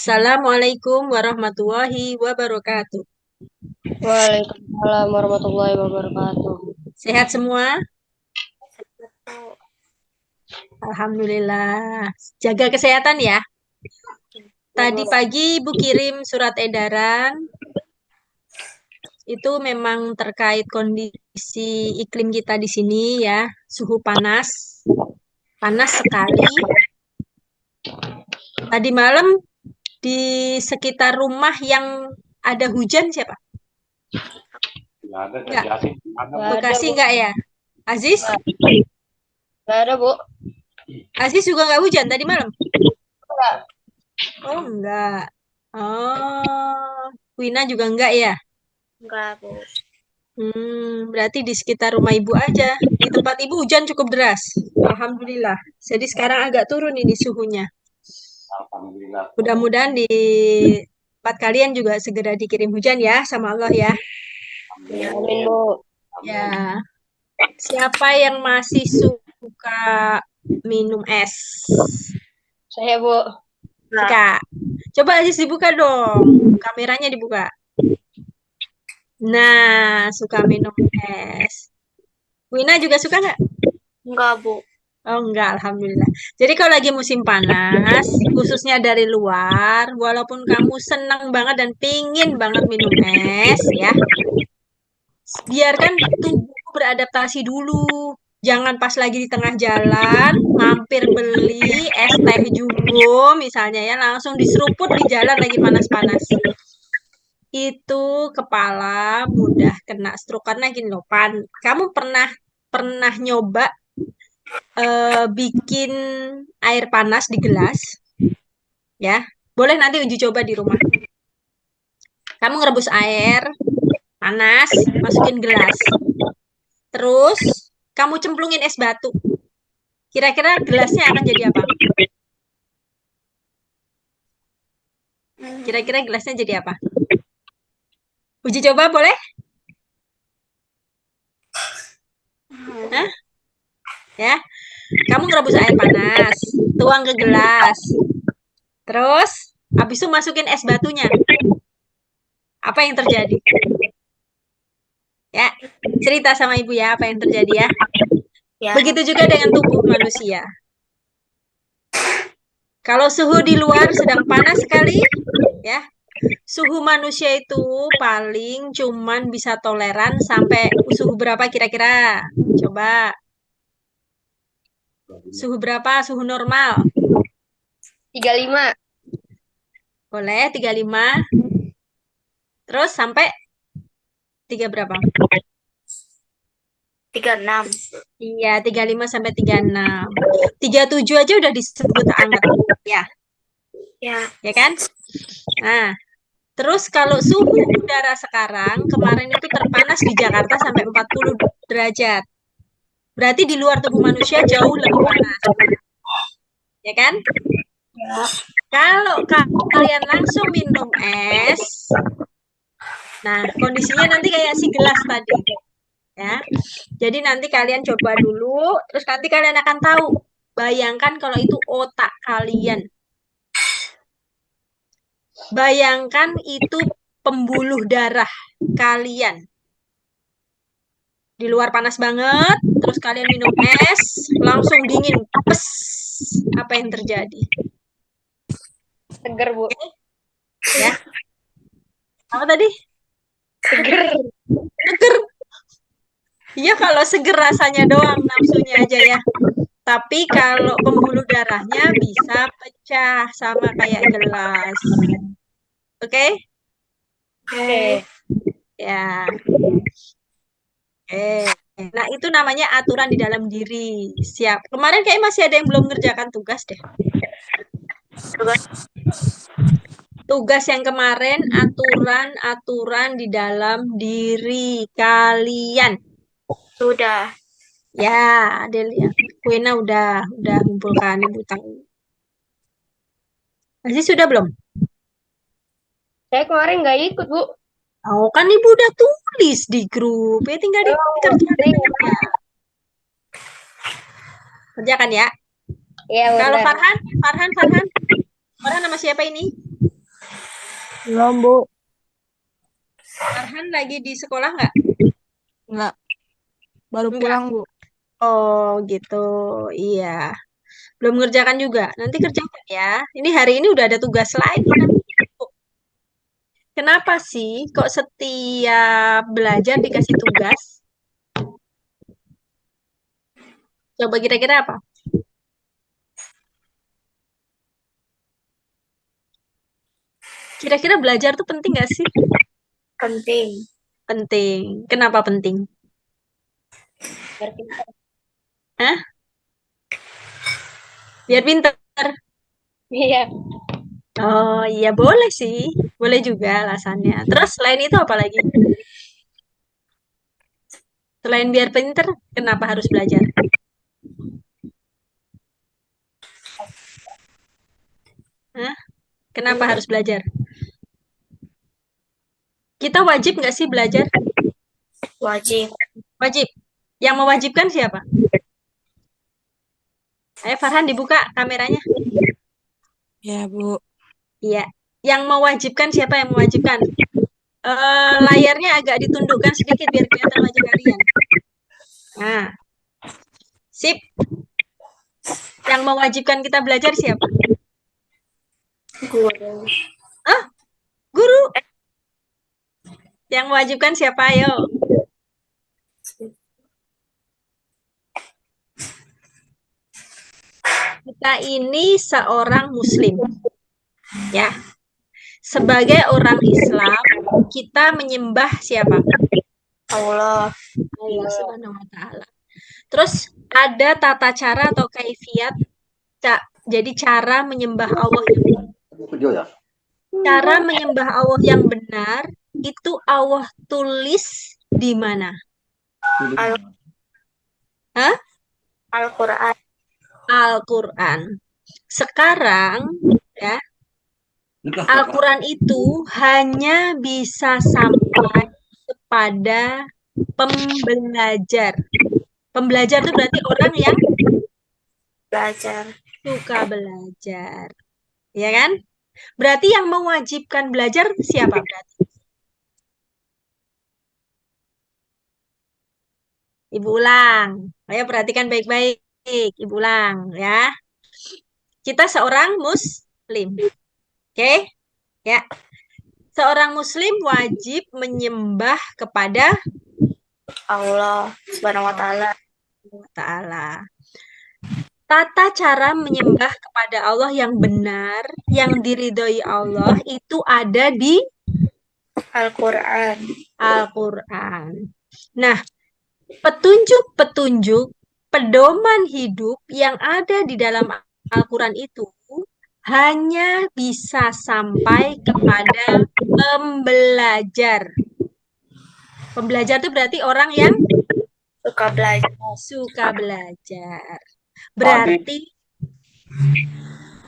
Assalamualaikum warahmatullahi wabarakatuh. Waalaikumsalam warahmatullahi wabarakatuh. Sehat semua? Alhamdulillah. Jaga kesehatan ya. Tadi pagi Ibu kirim surat edaran. Itu memang terkait kondisi iklim kita di sini ya. Suhu panas. Panas sekali. Tadi malam di sekitar rumah yang ada hujan siapa? Nggak ada, Enggak. dari Asin. Bekasi enggak ya? Aziz? Nggak ada, Bu. Aziz juga enggak hujan tadi malam? Nggak. Oh, enggak. Oh, Wina juga enggak ya? Enggak, Bu. Berarti di sekitar rumah ibu aja. Di tempat ibu hujan cukup deras. Alhamdulillah. Jadi sekarang agak turun ini suhunya. Alhamdulillah. Mudah-mudahan di tempat kalian juga segera dikirim hujan ya sama Allah ya. Amin, Bu. Ya. Siapa yang masih suka minum es? Saya, Bu. Suka. Coba Aziz dibuka dong. Kameranya dibuka. Nah, suka minum es. Wina juga suka nggak? Enggak, Bu. Oh enggak, alhamdulillah. Jadi kalau lagi musim panas, khususnya dari luar, walaupun kamu senang banget dan pingin banget minum es, ya, biarkan tubuh beradaptasi dulu. Jangan pas lagi di tengah jalan, mampir beli es teh jumbo misalnya ya, langsung diseruput di jalan lagi panas-panas. Itu kepala mudah kena stroke karena gini loh, kamu pernah pernah nyoba bikin air panas di gelas, ya. Boleh nanti uji coba di rumah. Kamu ngerebus air panas, masukin gelas. Terus kamu cemplungin es batu. Kira-kira gelasnya akan jadi apa? Kira-kira gelasnya jadi apa? Uji coba boleh? Hah? Ya. Kamu ngerebus air panas, tuang ke gelas. Terus habis itu masukin es batunya. Apa yang terjadi? Ya, cerita sama ibu ya apa yang terjadi ya. Ya. Begitu juga dengan tubuh manusia. Kalau suhu di luar sedang panas sekali, ya, suhu manusia itu paling cuman bisa toleran sampai suhu berapa kira-kira? Coba. Suhu berapa? Suhu normal. 35. Boleh 35. Terus sampai 3 berapa? 36. Iya, 35 sampai 36. 37 aja udah disebut hangat. Ya, Ya. ya kan? Nah, terus kalau suhu udara sekarang, kemarin itu terpanas di Jakarta sampai 40 derajat. Berarti di luar tubuh manusia jauh lebih panas. Ya kan? Ya. Kalau kalian langsung minum es, nah kondisinya nanti kayak si gelas tadi. Ya. Jadi nanti kalian coba dulu, terus nanti kalian akan tahu. Bayangkan kalau itu otak kalian. Bayangkan itu pembuluh darah kalian. Di luar panas banget, terus kalian minum es, langsung dingin. Pes. Apa yang terjadi? Seger, Bu. Ya. Apa tadi? Seger. Seger. Iya kalau seger rasanya doang, nafsunya aja ya. Tapi kalau pembuluh darahnya bisa pecah sama kayak gelas. Oke? Oke. Ya. Nah, itu namanya aturan di dalam diri. Siap. Kemarin kayak masih ada yang belum ngerjakan tugas deh. Tugas yang kemarin aturan-aturan di dalam diri kalian. Sudah. Ya, Adelia. Kuena udah ngumpulkan, Ibu tahu. Masih sudah belum? Saya kemarin nggak ikut, Bu. Oh, kan Ibu udah tulis di grup. Ya tinggal dikerjakan aja. Kerjakan ya. Iya, Kalau benar. Farhan. Farhan nama siapa ini? Belum, Bu. Farhan lagi di sekolah nggak? Enggak. Baru Enggak. pulang, Bu. Oh gitu, iya. Belum ngerjakan juga. Nanti kerjakan ya. Ini hari ini udah ada tugas lagi nanti. Kenapa sih kok setiap belajar dikasih tugas? Coba kira-kira apa? Kira-kira belajar tuh penting nggak sih? Penting. Penting. Kenapa penting? Biar kita. Hah? Biar pinter. Iya. Oh iya boleh sih. Boleh juga alasannya. Terus selain itu apa lagi? Selain biar pinter, kenapa harus belajar? Hah? Kenapa harus belajar? Kita wajib nggak sih belajar? Wajib. Wajib. Yang mewajibkan siapa? Ayo Farhan dibuka kameranya. Ya, Bu. Iya. Yang mewajibkan siapa yang mewajibkan? Layarnya agak ditundukkan sedikit biar kelihatan wajah kalian. Nah, sip. Yang mewajibkan kita belajar siapa? Guru. Ah, guru. Yang mewajibkan siapa? Ayo. Kita ini seorang muslim. Ya. Sebagai orang Islam, kita menyembah siapa? Allah. Allah Subhanahu wa taala. Terus ada tata cara atau kaifiat, Cak. Jadi cara menyembah Allah Video ya? cara menyembah Allah yang benar itu Allah tulis di mana? Al- Hah? Al-Quran. Al-Qur'an. Sekarang ya, Al-Quran itu hanya bisa sampai kepada pembelajar. Pembelajar itu berarti orang yang Belajar. suka belajar. Ya kan? Berarti yang mewajibkan belajar siapa berarti? Ibu ulang. Ayo perhatikan baik-baik. Ibu ulang ya. Kita seorang muslim. Oke? Ya. Seorang muslim wajib menyembah kepada Allah Subhanahu wa taala. Allah Ta'ala. Tata cara menyembah kepada Allah yang benar, yang diridhoi Allah itu ada di Al-Quran. Al-Quran. Nah, petunjuk-petunjuk pedoman hidup yang ada di dalam Al-Quran itu hanya bisa sampai kepada pembelajar. Pembelajar itu berarti orang yang Suka belajar. suka belajar. Berarti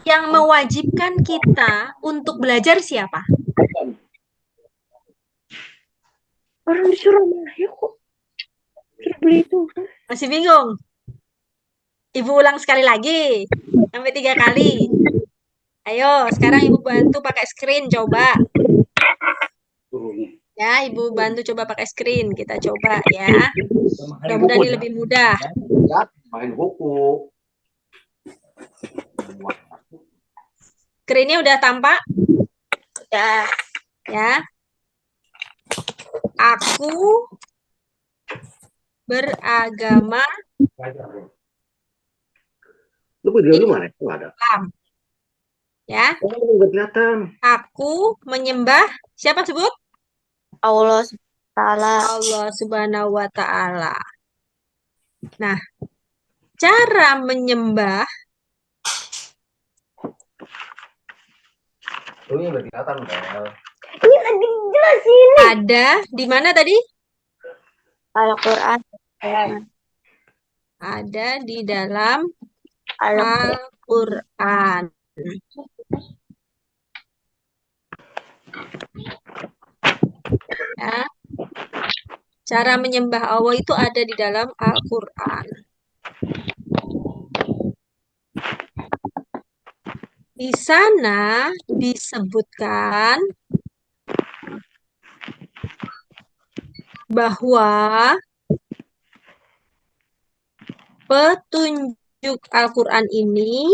yang mewajibkan kita untuk belajar siapa? Orang disuruh Surabaya kok suruh beli itu. Masih bingung? Ibu ulang sekali lagi, sampai 3 kali. Ayo, sekarang Ibu bantu pakai screen, coba. Ya, Ibu bantu coba pakai screen. Kita coba ya. Mudah-mudahan ini lebih mudah. Main buku. Screennya udah tampak? Ya. Ya. Aku beragama Lu video lu mana? Enggak ada. Islam. Ya. Oh, enggak kelihatan. Aku menyembah siapa sebut? Allah Subhanahu wa taala. Allah Subhanahu wa taala. Nah, cara menyembah Lu yang udah kelihatan, Bel. Ini lagi jelasin. ada di mana tadi? Al-Quran. Ada di dalam Al-Quran. Al-Qur'an. Ya. Cara menyembah Allah itu ada di dalam Al-Qur'an. Di sana disebutkan bahwa petunjuk Al-Quran ini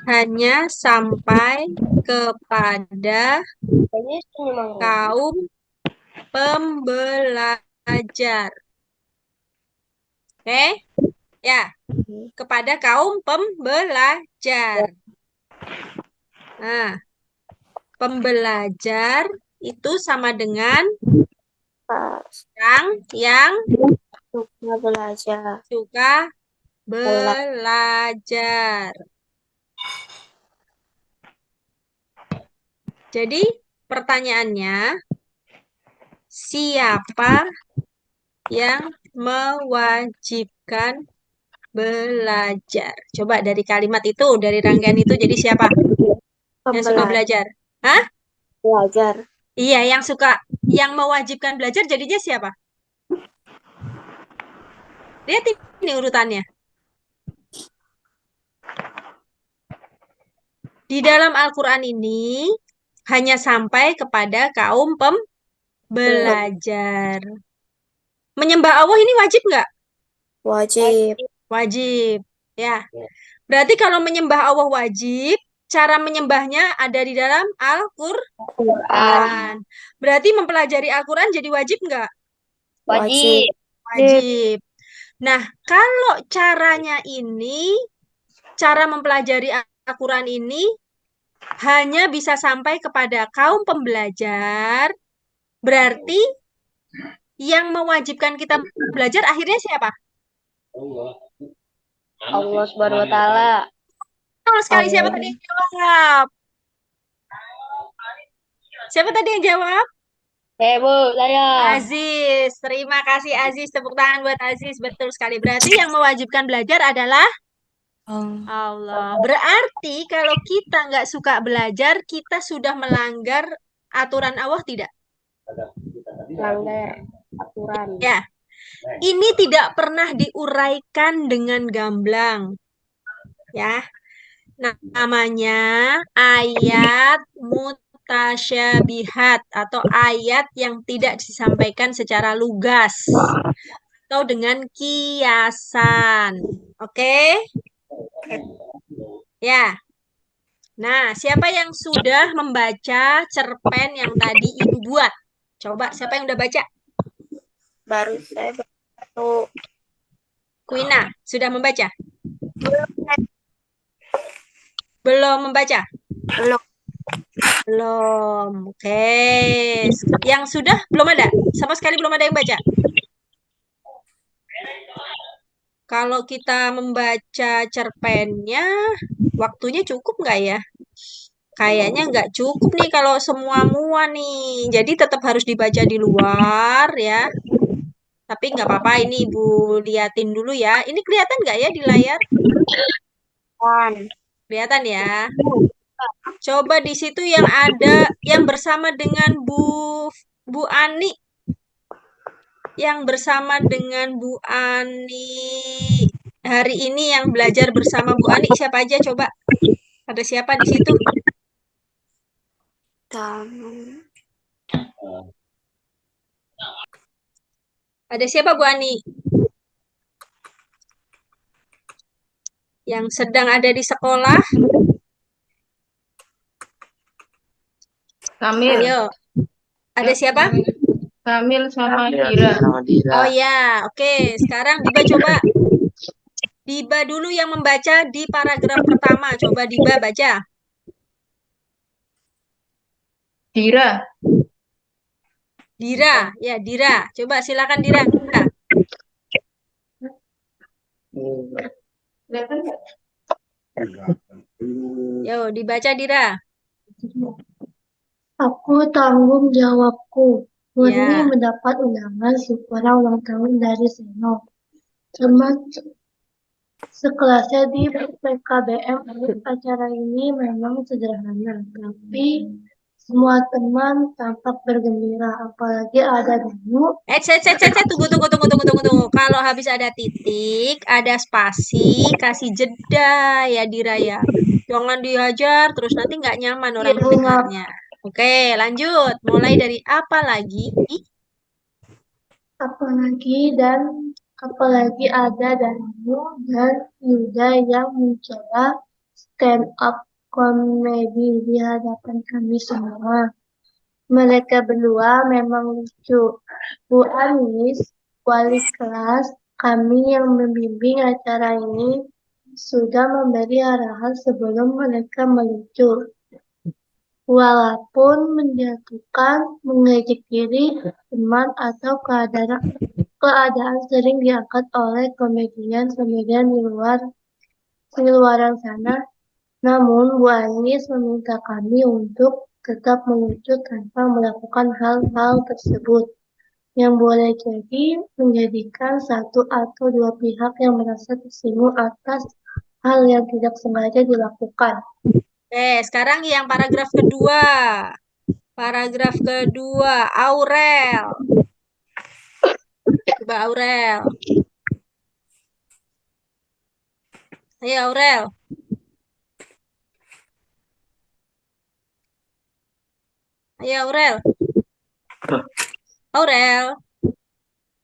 hanya sampai kepada kaum pembelajar. Oke? Ya, kepada kaum pembelajar. Nah, pembelajar itu sama dengan yang Suka belajar. suka belajar. Jadi, pertanyaannya, siapa yang mewajibkan belajar? Coba dari kalimat itu, dari rangkaian itu, jadi siapa yang suka belajar? Hah? Belajar. Iya, yang mewajibkan belajar jadinya siapa? Lihat ini urutannya. Di dalam Al-Quran ini hanya sampai kepada kaum pembelajar. Menyembah Allah ini wajib nggak? Wajib. Wajib. Ya. Berarti kalau menyembah Allah wajib, cara menyembahnya ada di dalam Al-Quran. Quran. Berarti mempelajari Al-Quran jadi wajib nggak? Wajib. Wajib. Nah, kalau caranya ini, cara mempelajari Al-Quran ini hanya bisa sampai kepada kaum pembelajar, berarti yang mewajibkan kita belajar akhirnya siapa? Allah Subhanahu wa taala. Betul sekali, siapa tadi yang jawab? Siapa tadi yang jawab? Bu, saya. Aziz. Terima kasih Aziz. Tepuk tangan buat Aziz. Betul sekali. Berarti yang mewajibkan belajar adalah Allah. Berarti kalau kita nggak suka belajar, kita sudah melanggar aturan Allah tidak? Melanggar aturan. Ya. Ini tidak pernah diuraikan dengan gamblang. Ya. Namanya ayat mutasyabihat atau ayat yang tidak disampaikan secara lugas atau dengan kiasan. Oke? Ya. Nah, siapa yang sudah membaca cerpen yang tadi Ibu buat? Coba, siapa yang udah baca? Baru saya baru. Kuina, sudah membaca? Belum membaca? Belum. Belum. Oke. Yang sudah belum ada? Sama sekali belum ada yang baca? Kalau kita membaca cerpennya, waktunya cukup nggak ya? Kayaknya nggak cukup nih kalau semua mua nih. Jadi tetap harus dibaca di luar ya. Tapi nggak apa-apa, ini Ibu liatin dulu ya. Ini kelihatan nggak ya di layar? Kelihatan ya. Coba di situ yang ada, yang bersama dengan Bu Ani. Yang bersama dengan Bu Ani hari ini yang belajar bersama Bu Ani siapa aja coba? Ada siapa di situ? Ada siapa Bu Ani? Yang sedang ada di sekolah? Kamil. Ayo. Ada siapa? Kamil sama Dira. Oh ya, oke. Sekarang Biba coba. Biba dulu yang membaca di paragraf pertama. Coba Biba baca. Dira. Dira, ya Dira. Coba silakan Dira. Yo, dibaca Dira. Aku tanggung jawabku. Murni Ya. mendapat undangan syukuran ulang tahun dari Seno. Teman sekelasnya di PKBM. Acara ini memang sederhana, tapi semua teman tampak bergembira. Apalagi ada Danu. Tunggu. Kalau habis ada titik, ada spasi, kasih jeda ya Dira ya. Jangan dihajar, terus nanti nggak nyaman orang Ya, mendengarnya. Oke, lanjut. Mulai dari apa lagi? Apalagi ada Danu dan Yuda yang mencoba stand up komedi di hadapan kami semua. Mereka berdua memang lucu. Bu Anis, wali kelas kami yang membimbing acara ini, sudah memberi arahan sebelum mereka melucu. Walaupun menjatuhkan, mengejek diri, teman, atau keadaan sering diangkat oleh komedian-komedian di luaran sana, namun Bu Anies meminta kami untuk tetap melucu tanpa melakukan hal-hal tersebut yang boleh jadi menjadikan satu atau dua pihak yang merasa tersinggung atas hal yang tidak sengaja dilakukan. Oke, sekarang yang paragraf kedua. Paragraf kedua, Aurel. Coba Aurel. Ayo Aurel. Ayo Aurel. Aurel.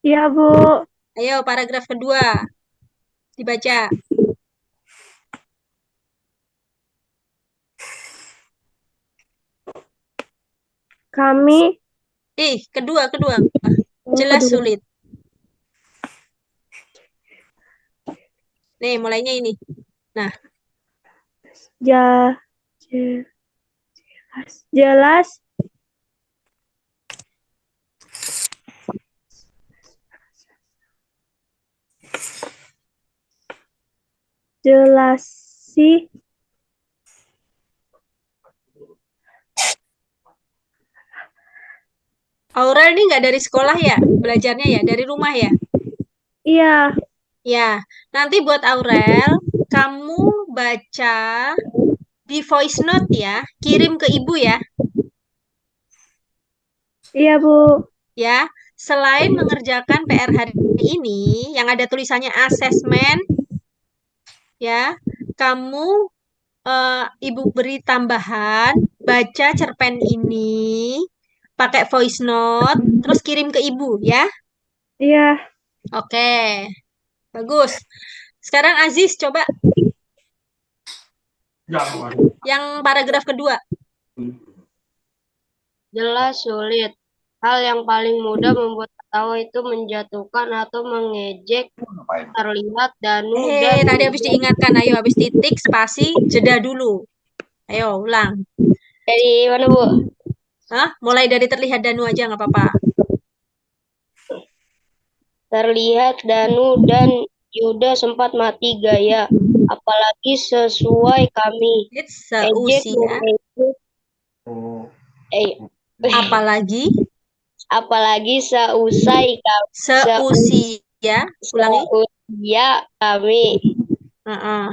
Iya, Bu. Ayo paragraf kedua. Dibaca. Kami Kedua. oh, Jelas kedua. sulit. Nih, mulainya ini. Nah, Ja, je- jelas jelasi Aurel ini nggak dari sekolah ya? Belajarnya ya? Dari rumah ya? iya Ya, nanti buat Aurel, kamu baca di voice note ya, kirim ke ibu ya. iya Bu. Ya, selain mengerjakan PR hari ini yang ada tulisannya asesmen, ya, kamu ibu beri tambahan, baca cerpen ini, pakai voice note, terus kirim ke ibu ya. Iya, Oke, bagus. Sekarang Aziz coba yang paragraf kedua. Jelas sulit. Hal yang paling mudah membuat ketawa itu menjatuhkan atau mengejek. Ngapain? Terlihat Danu dan Tadi habis diingatkan, ayo habis titik, spasi, jeda dulu. Ayo, ulang. dari mana, Bu? Hah? Mulai dari terlihat Danu aja nggak apa-apa. Terlihat Danu dan Yuda sempat mati gaya. Apalagi sesuai kami. It's Ejek seusia. mengejek. Oh, Apalagi Apalagi seusai kami. seusia. Ulangi. Seusia kami. Heeh.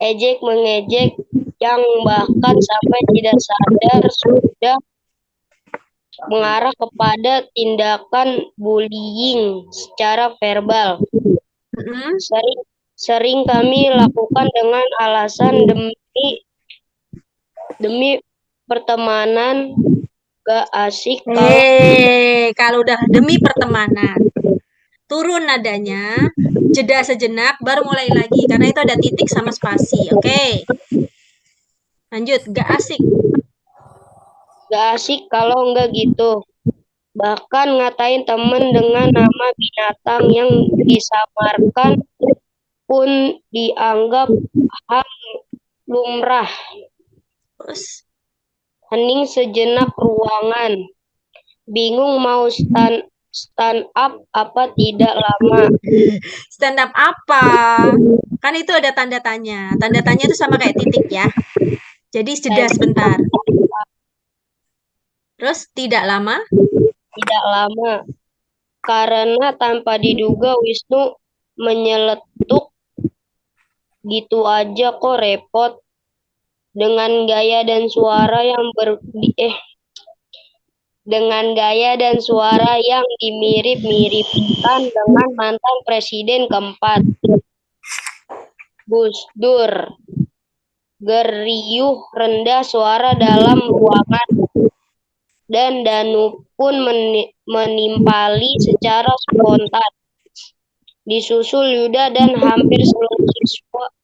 Ejek mengejek yang bahkan sampai tidak sadar sudah mengarah kepada tindakan bullying secara verbal. Mm-mm. Sering kami lakukan dengan alasan demi pertemanan. Gak asik Kalau udah demi pertemanan, turun nadanya, jeda sejenak, baru mulai lagi. Karena itu ada titik sama spasi. Oke. Lanjut, gak asik. kalau enggak gitu. Bahkan ngatain temen dengan nama binatang yang disamarkan pun dianggap hal lumrah. Terus, Hening sejenak ruangan. Bingung mau stand up apa tidak lama. stand up apa? Kan itu ada tanda tanya. Tanda tanya itu sama kayak titik ya. Jadi jeda sebentar. Terus tidak lama. Tidak lama. Karena tanpa diduga Wisnu menyeletuk gitu aja kok repot. Dengan gaya dan suara yang dimirip-miripkan dengan mantan presiden keempat, Gus Dur. geriuh rendah suara dalam ruangan, dan Danu pun menimpali secara spontan. Disusul Yuda dan hampir seluruh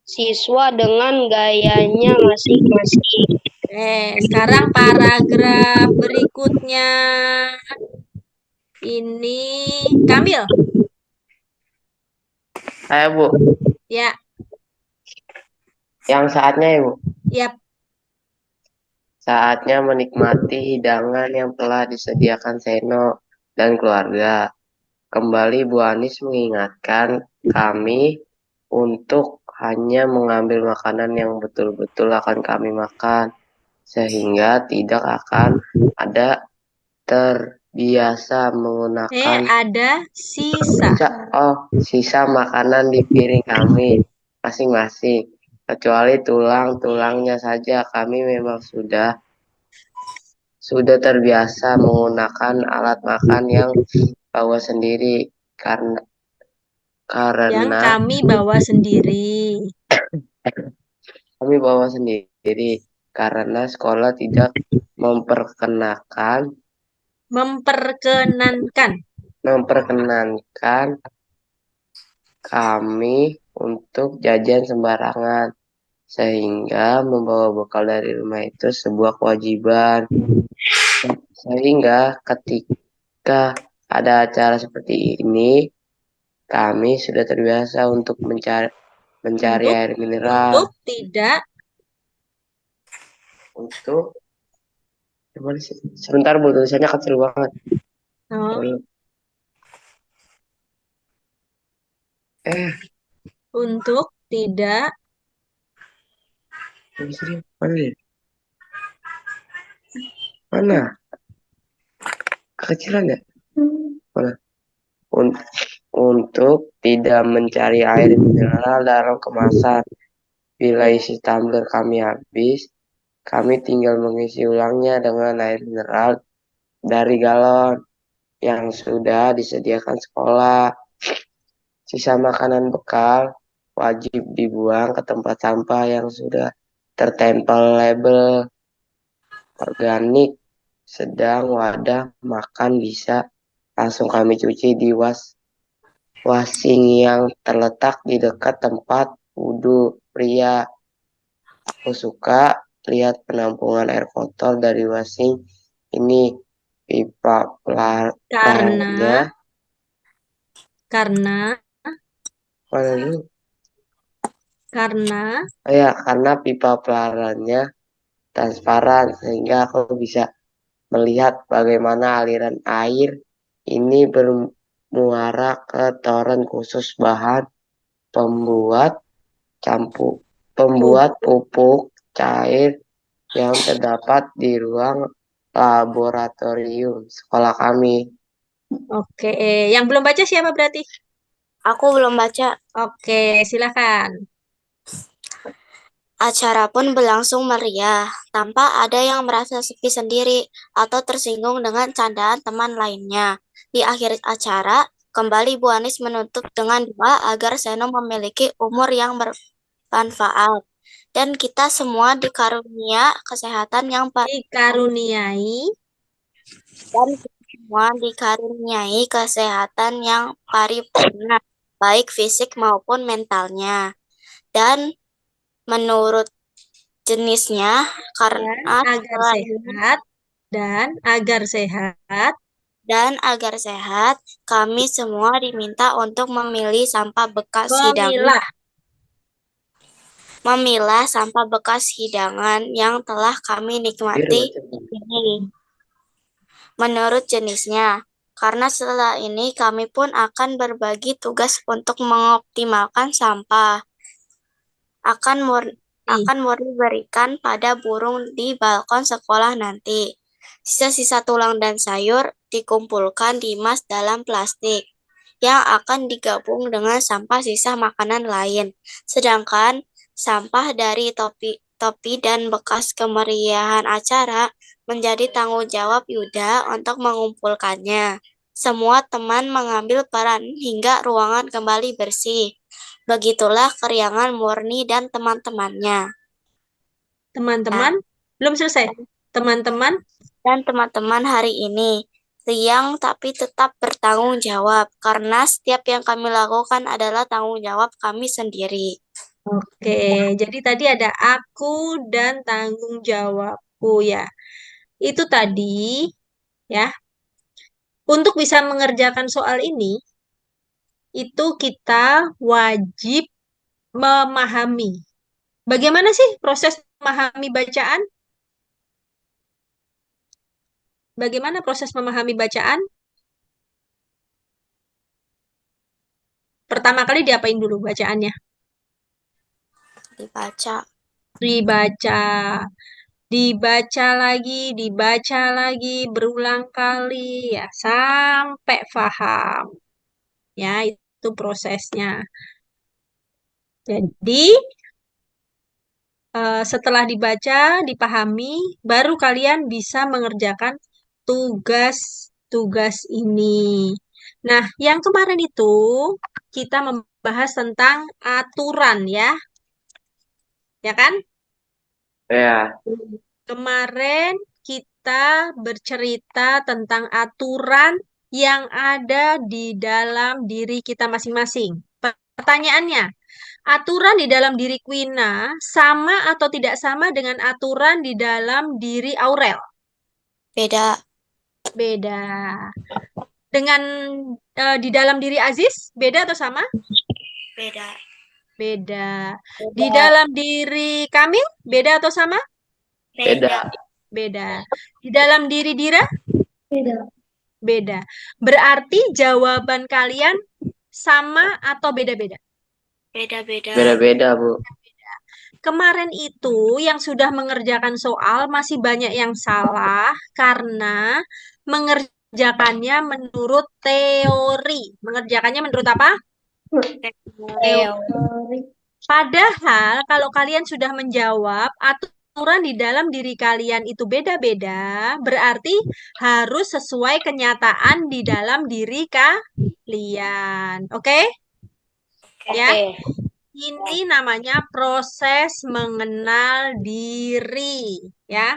siswa dengan gayanya masing-masing. Sekarang paragraf berikutnya. Ini Kamil. Saya Bu, Ya, yang saatnya ya Bu, yap. saatnya menikmati hidangan yang telah disediakan Seno dan keluarga. Kembali Bu Anis mengingatkan kami untuk hanya mengambil makanan yang betul-betul akan kami makan, sehingga tidak akan ada terbiasa menggunakan Ada sisa. sisa makanan di piring kami masing-masing, kecuali tulang-tulangnya saja. Kami memang sudah terbiasa menggunakan alat makan yang bawa sendiri Yang karena kami bawa sendiri. kami bawa sendiri karena sekolah tidak memperkenankan kami untuk jajan sembarangan, sehingga membawa bekal dari rumah itu sebuah kewajiban. Sehingga ketika ada acara seperti ini, kami sudah terbiasa untuk mencari air mineral. Sebentar Bu, tulisannya kecil banget. Untuk tidak Mana? Kekecilan ya? Mana? Untuk tidak mencari air mineral dalam kemasan. Bila isi tumbler kami habis, kami tinggal mengisi ulangnya dengan air mineral dari galon yang sudah disediakan sekolah. Sisa makanan bekal wajib dibuang ke tempat sampah yang sudah tertempel label organik. Sedang wadah makan bisa langsung kami cuci di washing yang terletak di dekat tempat wudhu pria. Aku suka lihat penampungan air kotor dari washing ini. Pipa pelaranya karena pipa pelarannya transparan, sehingga aku bisa melihat bagaimana aliran air ini bermuara ke toren khusus bahan pembuat pupuk cair yang terdapat di ruang laboratorium sekolah kami. Oke, yang belum baca siapa berarti? Aku belum baca. Oke, silakan. Acara pun berlangsung meriah, tanpa ada yang merasa sepi sendiri atau tersinggung dengan candaan teman lainnya. Di akhir acara, kembali Bu Anis menutup dengan doa agar Seno memiliki umur yang bermanfaat. Dan kita semua dikaruniai kesehatan yang paripurna, baik fisik maupun mentalnya. Dan menurut jenisnya, karena agar sehat, kami semua diminta untuk memilah sampah bekas hidangan yang telah kami nikmati ini. Menurut jenisnya, karena setelah ini kami pun akan berbagi tugas untuk mengoptimalkan sampah. Akan murni berikan pada burung di balkon sekolah nanti. Sisa-sisa tulang dan sayur dikumpulkan dimas dalam plastik yang akan digabung dengan sampah sisa makanan lain. Sedangkan sampah dari topi dan bekas kemeriahan acara menjadi tanggung jawab Yuda untuk mengumpulkannya. Semua teman mengambil peran hingga ruangan kembali bersih. Begitulah keriangan Murni dan teman-temannya. Teman-teman, belum selesai. Teman-teman, Dan teman-teman hari ini riang tapi tetap bertanggung jawab karena setiap yang kami lakukan adalah tanggung jawab kami sendiri. oke. Jadi tadi ada aku dan tanggung jawabku ya. Itu tadi ya. Untuk bisa mengerjakan soal ini, itu kita wajib memahami. Bagaimana sih proses memahami bacaan? Bagaimana proses memahami bacaan? Pertama kali diapain dulu bacaannya? Dibaca. Dibaca, dibaca lagi, berulang kali ya sampai paham. Ya, itu prosesnya. Jadi, setelah dibaca, dipahami, baru kalian bisa mengerjakan tugas-tugas ini. Nah, yang kemarin itu kita membahas tentang aturan ya. Ya kan? Ya, Kemarin kita bercerita tentang aturan yang ada di dalam diri kita masing-masing. Pertanyaannya, aturan di dalam diri Quina sama atau tidak sama dengan aturan di dalam diri Aurel? Beda. Beda. Dengan di dalam diri Aziz, beda atau sama? Beda. Beda. Di dalam diri Kamil, beda atau sama? beda. Beda. Di dalam diri Dira, Beda. beda. Berarti jawaban kalian sama atau beda-beda? Beda-beda. Beda-beda, Bu. Kemarin itu yang sudah mengerjakan soal masih banyak yang salah karena mengerjakannya menurut teori. Mengerjakannya menurut apa? Teori. Padahal kalau kalian sudah menjawab aturan di dalam diri kalian itu beda-beda, berarti harus sesuai kenyataan di dalam diri kalian. Oke? Ya. Ini namanya proses mengenal diri, ya.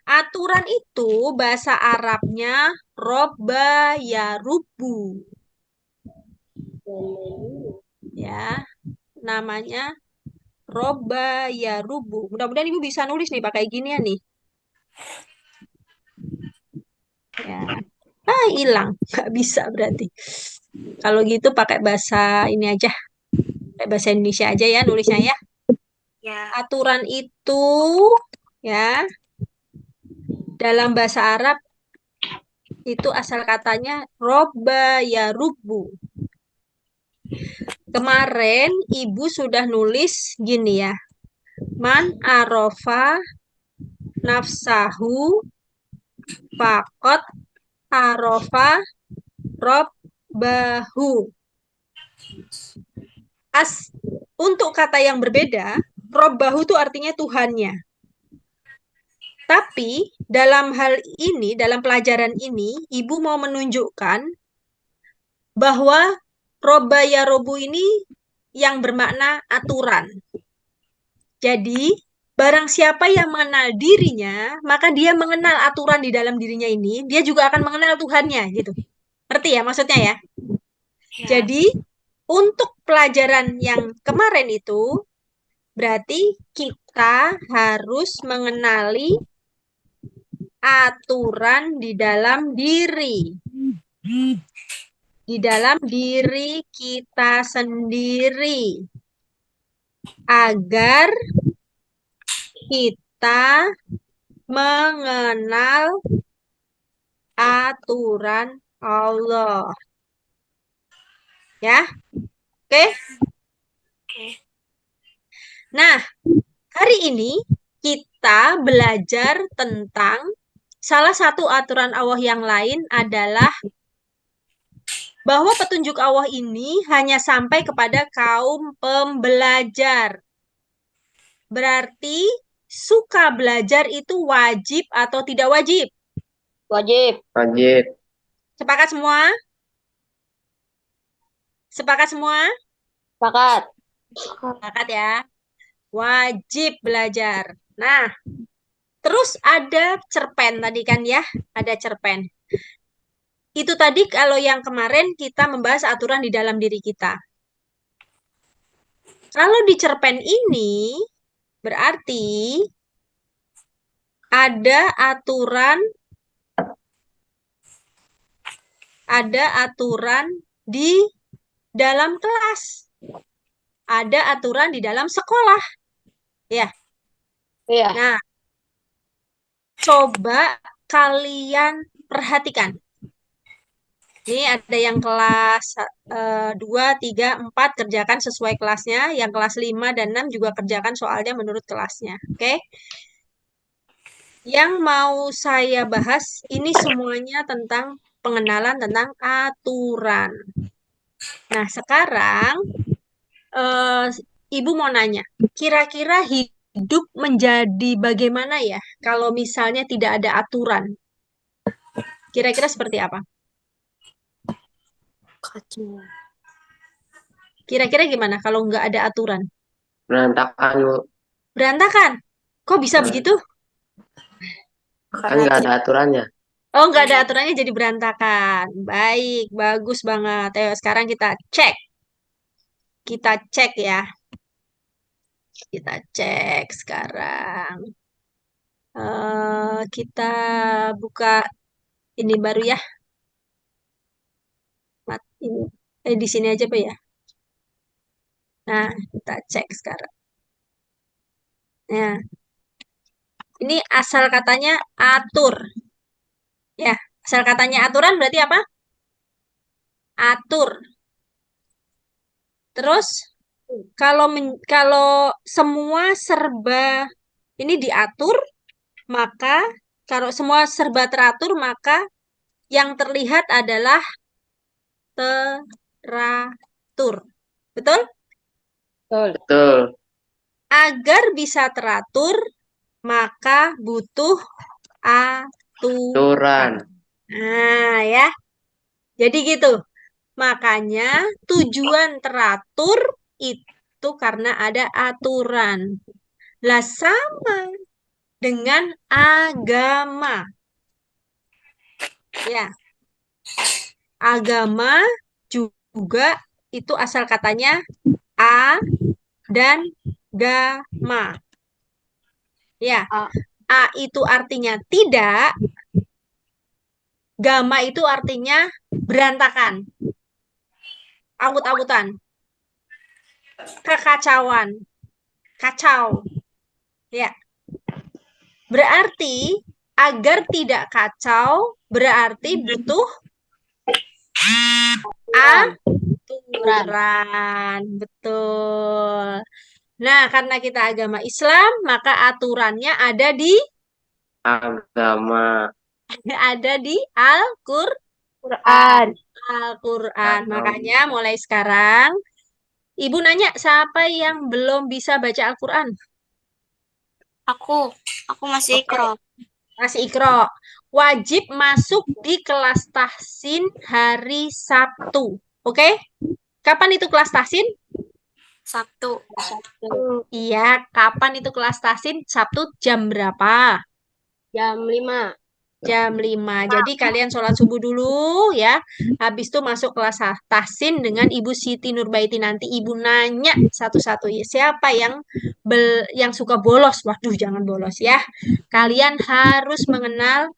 Aturan itu bahasa Arabnya robba ya rubu. Ya, namanya robba ya rubu. Mudah-mudahan Ibu bisa nulis nih pakai ginian nih. Ya. Ah, hilang. Nggak bisa berarti. Kalau gitu pakai bahasa ini aja. Pakai bahasa Indonesia aja ya nulisnya ya. Ya. Aturan itu ya dalam bahasa Arab itu asal katanya robba ya rubu. Kemarin Ibu sudah nulis gini ya. Man arofa nafsahu fakot arofa robbahu. Untuk kata yang berbeda, robbahu itu artinya Tuhannya. Tapi dalam hal ini, dalam pelajaran ini, Ibu mau menunjukkan bahwa robba ya robu ini yang bermakna aturan. Jadi, barang siapa yang mengenal dirinya, maka dia mengenal aturan di dalam dirinya ini, dia juga akan mengenal Tuhannya, gitu. Ngerti ya maksudnya ya? Jadi, untuk pelajaran yang kemarin itu, berarti kita harus mengenali aturan di dalam diri. Di dalam diri kita sendiri. Agar kita mengenal aturan Allah. Ya, oke? Nah, hari ini kita belajar tentang salah satu aturan Allah yang lain adalah bahwa petunjuk Allah ini hanya sampai kepada kaum pembelajar. Berarti suka belajar itu wajib atau tidak wajib? Wajib. Wajib. Sepakat semua? Sepakat semua? Sepakat. Sepakat ya. Wajib belajar. Nah, terus ada cerpen tadi kan ya, ada cerpen. Itu tadi kalau yang kemarin kita membahas aturan di dalam diri kita. Kalau di cerpen ini berarti ada aturan di dalam kelas. Ada aturan di dalam sekolah. Ya. Iya. Nah, coba kalian perhatikan. Ini ada yang kelas 2, 3, 4 kerjakan sesuai kelasnya. Yang kelas 5 dan 6 juga kerjakan soalnya menurut kelasnya. Oke? Yang mau saya bahas ini semuanya tentang pengenalan tentang aturan. Nah, sekarang Ibu mau nanya, kira-kira hidup menjadi bagaimana ya kalau misalnya tidak ada aturan? Kira-kira seperti apa? Kira-kira gimana kalau nggak ada aturan? Berantakan, Bu. Berantakan. Kok bisa begitu? Kan nggak ada aturannya. Oh, nggak ada aturannya jadi berantakan. Baik, bagus banget. Ayo, sekarang kita cek. Kita cek ya. Kita cek sekarang. Kita buka ini baru ya. Ini. Di sini aja, Pak ya. Nah, kita cek sekarang. Nah, ini asal katanya atur. Ya, asal katanya aturan berarti apa? Atur. Terus kalau semua serba ini diatur, maka kalau semua serba teratur, maka yang terlihat adalah teratur. Betul? Betul. Agar bisa teratur, maka butuh aturan. Aturan. Nah, ya. Jadi gitu. Makanya tujuan teratur itu karena ada aturan. Lah sama dengan agama. Ya. Agama juga itu asal katanya a dan gama. Ya. A itu artinya tidak, gama itu artinya berantakan, awut-awutan, kekacauan, kacau. Ya. Berarti agar tidak kacau, berarti butuh aturan. Betul. Nah, karena kita agama Islam, maka aturannya ada di Agama. Al-Qur'an. Al-Qur'an. Makanya mulai sekarang Ibu nanya, siapa yang belum bisa baca Al-Qur'an? Aku masih Oke. ikro. Masih ikro. Wajib masuk di kelas tahsin hari Sabtu. Oke? Kapan itu kelas tahsin? Sabtu. Iya, kapan itu kelas tahsin? Sabtu jam berapa? Jam 5. Jam 5. Jadi kalian sholat subuh dulu ya. Habis itu masuk kelas tahsin dengan Ibu Siti Nurbaiti. Nanti Ibu nanya satu-satu ya. Siapa yang suka bolos? Waduh, jangan bolos ya. Kalian harus mengenal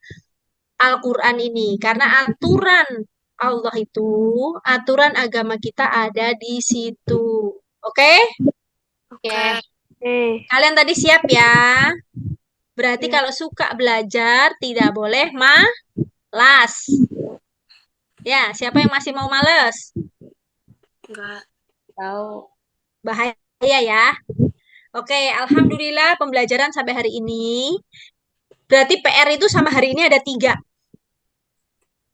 Al-Quran ini. Karena aturan Allah itu, aturan agama kita ada di situ. Oke? Oke. Kalian tadi siap ya? Berarti kalau suka belajar tidak boleh malas. Ya, siapa yang masih mau males? Enggak. Tahu. Bahaya ya. Oke, alhamdulillah pembelajaran sampai hari ini. Berarti PR itu sama hari ini ada 3.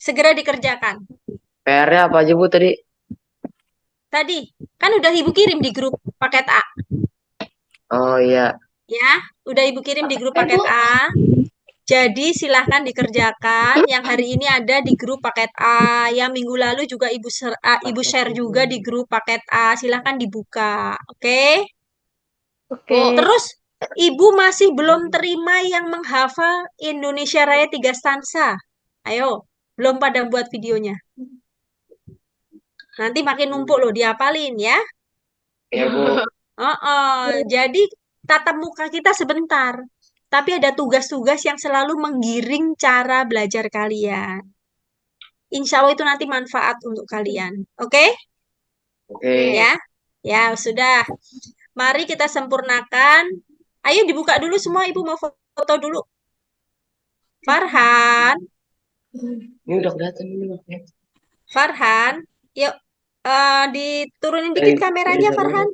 Segera dikerjakan. PR-nya apa aja, Bu, tadi? Tadi, kan udah Ibu kirim di grup paket A. Oh iya. Ya, udah Ibu kirim di grup paket A. Jadi silahkan dikerjakan. Yang hari ini ada di grup paket A. Yang minggu lalu juga Ibu share juga di grup paket A. Silahkan dibuka. Oke? Oke. Terus Ibu masih belum terima yang menghafal Indonesia Raya 3 stansa. Ayo, belum pada buat videonya. Nanti makin numpuk loh diapalin ya. Ya, Bu. Jadi tatap muka kita sebentar. Tapi ada tugas-tugas yang selalu menggiring cara belajar kalian. Insya Allah itu nanti manfaat untuk kalian. Oke? Oke. Ya? Ya, sudah. Mari kita sempurnakan. Ayo dibuka dulu semua, Ibu mau foto dulu. Farhan, Ini udah kelihatan ini, Mas. Farhan, yuk diturunin dikit kameranya, Farhan.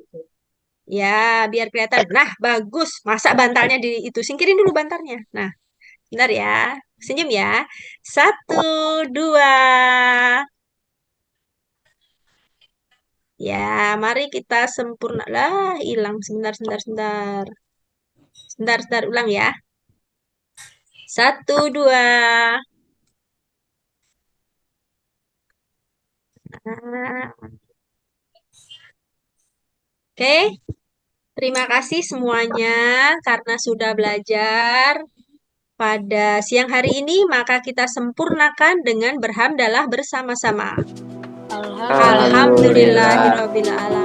Ya, biar kelihatan. Nah, bagus. Masa bantalnya di itu? Singkirin dulu bantalnya. Nah, bentar ya. Senyum ya. 1, 2. Ya, mari kita sempurna. Lah, hilang. Sebentar, sebentar, sebentar. Sebentar, sebentar. Ulang ya. 1, 2. Oke. Terima kasih semuanya karena sudah belajar pada siang hari ini, maka kita sempurnakan dengan berhamdalah bersama-sama. Alhamdulillah. Alhamdulillahirabbil alamin.